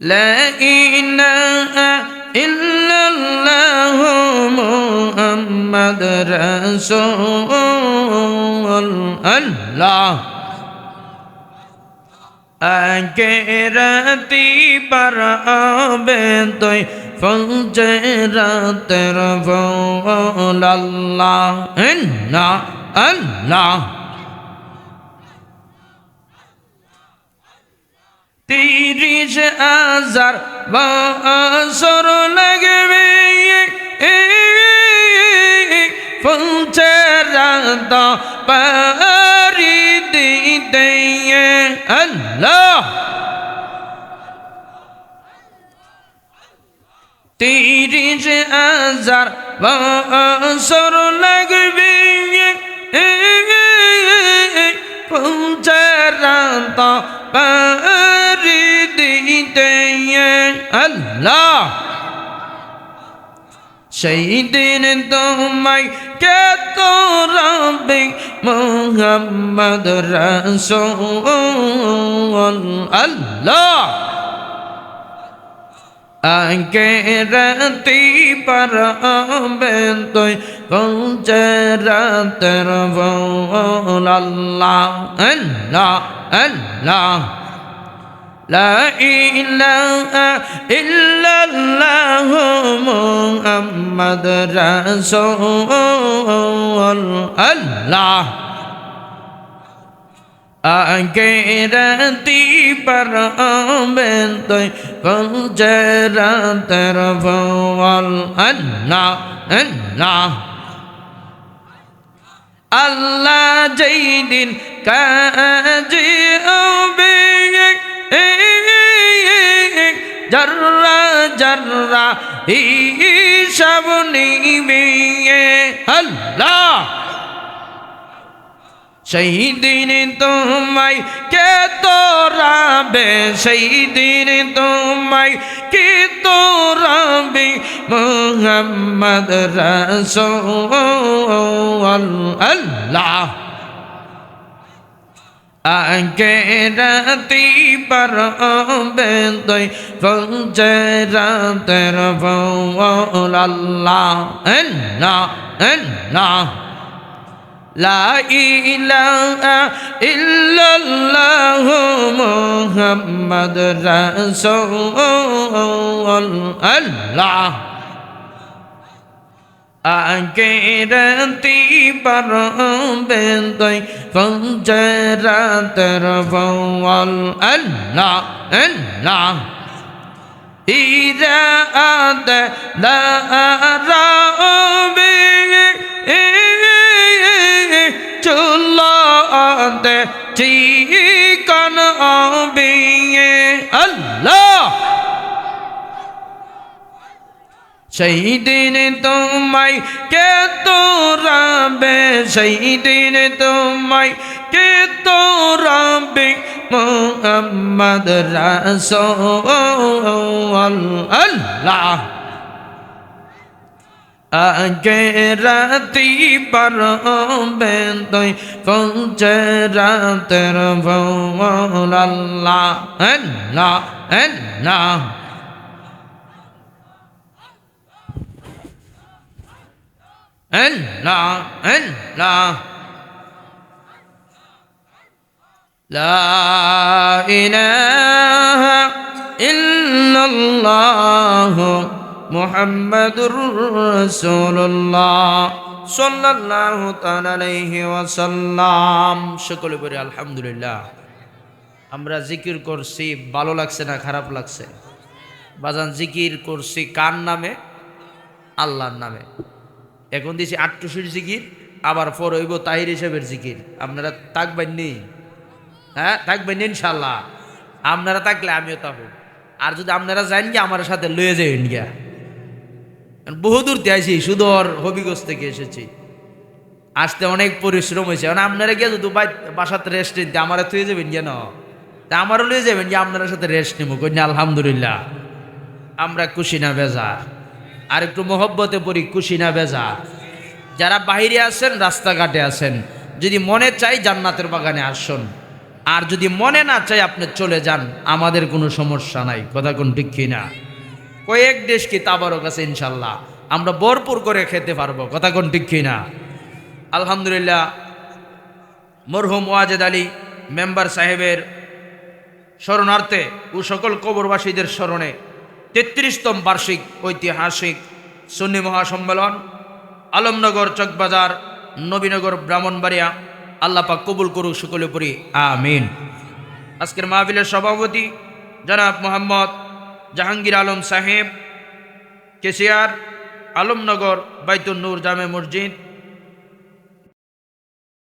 লা ইলাহা ইল্লাল্লাহু মুহাম্মাদুর রাসূলুল্লাহ। আখেরাতি পার হবে তুই ফজরাতের ফুল আল্লাহ আল্লাহ আল্লাহ। 30,000 বছর লাগবে ফজরাত পারি দিতে আল্লাহ। 30,000 বছর লাগবে ফজরাত পারি দিতে আল্লাহ। সেই দিন তোমায় কে তোরাবে মুহাম্মদ রাসূল আল্লাহ। আখেরাতি পার হবে তুই ফজরাতের ফুল আল্লাহ আল্লাহ আল্লাহ। লা ইলাহা ইল্লাল্লাহু মুহাম্মাদুর রাসূলুল্লাহ। আখেরাতি পার হবে তুই ফজরাতের ফুল আল্লাহ আল্লাহ। আল্লাহ যেই দিন কাজী হবে জর্রা জর্রা হিসাব নিবে আল্লাহ। সেই দিন তোমায় কে তোরাবে, সেই দিন তোমায় কে তোরাবে মুহাম্মদ রাসূল আল্লাহ। আখেরাতি পার হবে তুই ফজরাতের ফুল আল্লাহ আল্লাহ আল্লাহ। লা ইলাহা ইল্লাল্লাহু মুহাম্মাদুর রাসূলুল্লাহ। আখেরাতি পার হবে তুই ফজরাতের ফুল আল্লাহ আল্লাহ। ইরাত দারাবে চুলাতে চিকন হবে আল্লাহ। সেই দিন তোমায় কে তোরাবে, সেই দিন তোমায় কে তোরাবে মুহাম্মদ রাসূলুল্লাহ। আখেরাতি পার হবে তুই ফজরাতের ফুল আল্লাহ আল্লাহ আল্লাহ। আল্লাহ আল্লাহ। লা ইলাহা ইল্লাল্লাহু মুহাম্মাদুর রাসূলুল্লাহ সাল্লাল্লাহু তাআলা আলাইহি ওয়াসাল্লাম। সকলে বলি আলহামদুলিল্লাহ। আমরা জিকির করছি, ভালো লাগছে না খারাপ লাগছে? বাজান জিকির করছি কার নামে? আল্লাহর নামে। এখন দিছি আটটুসির জিকির, আবার পর হইব তাহির হিসেবের জিকির। আপনারা থাকবেন নি? হ্যাঁ থাকবেন ইনশাল্লাহ। আপনারা থাকলে আমিও থাকবো। আর যদি আপনারা যান গিয়ে আমার সাথে লয়ে যাবেন গিয়া। বহুদূর দিয়ে আইছি, সুদূর হবিগঞ্জ থেকে এসেছি, আসতে অনেক পরিশ্রম হয়েছে। মানে আপনারা গিয়ে যদি বাসাতে রেস্ট নিতে আমারা থুয়ে যাবেন গিয়া না, তা আমারও লয়ে যাবেন গিয়ে আপনার সাথে রেস্ট নেবো। কন্যা আলহামদুলিল্লাহ। আমরা খুশি না বেজা? আর একটু মহব্বতে পড়ি, খুশি না বেজা? যারা বাহিরে আছেন, রাস্তাঘাটে আছেন, যদি মনে চাই জান্নাতের বাগানে আসুন। আর যদি মনে না চাই আপনি চলে যান, আমাদের কোনো সমস্যা নাই। কথা কোন ঠিক কিনা? কয়েক দেশ কি তাবারক আছে ইনশাল্লাহ, আমরা ভরপুর করে খেতে পারবো। কথা কোন ঠিক কিনা? আলহামদুলিল্লাহ, মরহুম ওয়াজেদ আলী মেম্বার সাহেবের স্মরণার্থে ও সকল কবরবাসীদের স্মরণে ৩৩তম বার্ষিক ঐতিহাসিক সুন্নি মহাসম্মেলন আলমনগর, চকবাজার, নবীনগর, ব্রাহ্মণবাড়িয়া, আল্লাহ পাক কবুল করুক সকলে পড়ি আমিন। আজকের মাহফিলের সভাপতি জনাব মোহাম্মদ জাহাঙ্গীর আলম সাহেব, কেশিয়ার, আলমনগর বাইতুন নূর জামে মসজিদ,